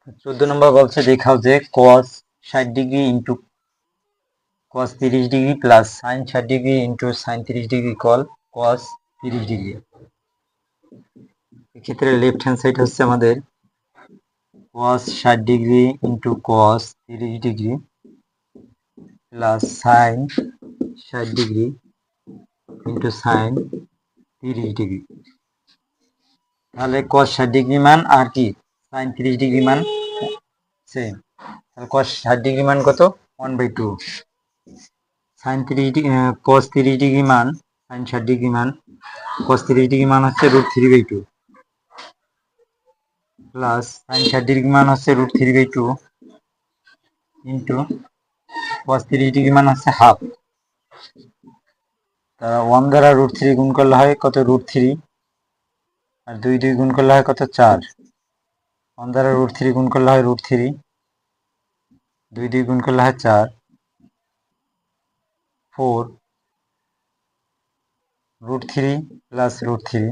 14 নম্বর বলছে দেখাও যে cos 60 degree into cos 30 degree plus sin 60 degree into sin 30 degree equal cos 30 degree. এক্ষেত্রে left hand side হচ্ছে আমাদের cos 60 degree into cos 30 degree plus sin 60 degree into sin 30 degree. তাহলে cos 60 degree মান আর কি sin 30 degree মান same. তাহলে cos 60 degree মান কত? 1/2। sin 30 ডিগ্রি cos 30 ডিগ্রি মান sin 60 ডিগ্রি মান cos 30 ডিগ্রি মান হচ্ছে √3/2 প্লাস sin 60 ডিগ্রি মান হচ্ছে √3/2 ইন্টু cos 30 ডিগ্রি মান হচ্ছে হাফ। তা 1 দ্বারা √3 গুণ করলে হয় কত? √3। আর 2 গুণ করলে হয় কত? 4। 1 দ্বারা √3 গুণ করলে হয় √3, 2 গুণ করলে হয় 4, 4 √3 প্লাস √3,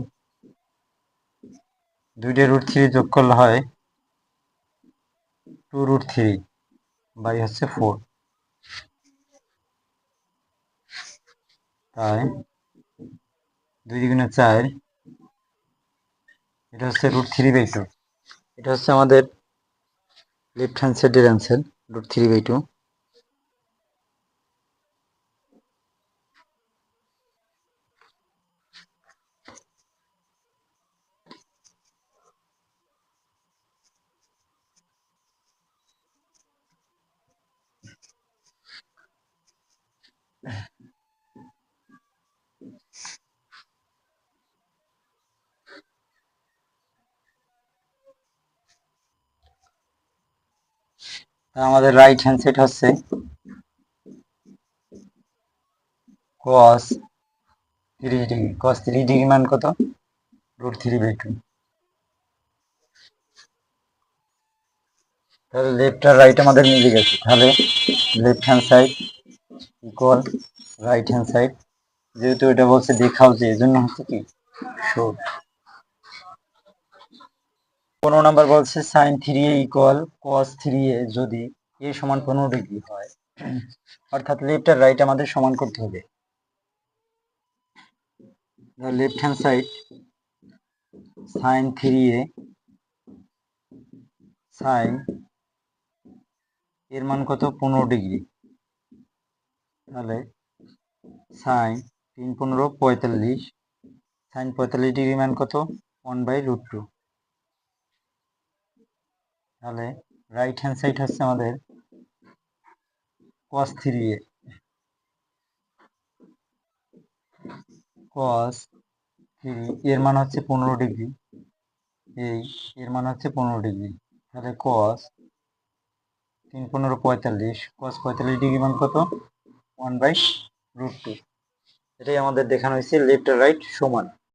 2 √3 যোগ করলে হয় 2√3 বাই হচ্ছে 4। তাই 2 গুণে 4, এটা হচ্ছে √3/2। এটা হচ্ছে আমাদের লেফট হ্যান্ড সাইডের অ্যান্সার, √3/2। আমাদের রাইট হ্যান্ড সাইড হচ্ছে cos 30 ডিগ্রি। cos 30 ডিগ্রি মান কত? √3/2। তাহলে লেফট আর রাইট আমাদের মিলে গেছে। তাহলে left hand side equal right hand side, যেহেতু এটা বলছে দেখাও যে, এজন্য হচ্ছে কি শো। 15 নাম্বার বলছে sin 3a equal cos 3a যদি a সমান 15 ডিগ্রি হয়, অর্থাৎ লেফট আর রাইট আমাদের সমান করতে হবে। Left hand side sin 3a sin এর মান কত? 15 ডিগ্রি। তাহলে sin 3 15 45, sin 45 ডিগ্রি মান কত? 1/√2। তাহলে রাইট হ্যান্ড সাইড হচ্ছে আমাদের cos 3a, cos 3 এর মান হচ্ছে 15 ডিগ্রি, এই এর মান হচ্ছে 15 ডিগ্রি। তাহলে cos 3 15 45, cos 45 ডিগ্রি মান কত? 1/√2। এটাই আমাদের দেখানো হয়েছে লেফট আর রাইট সমান।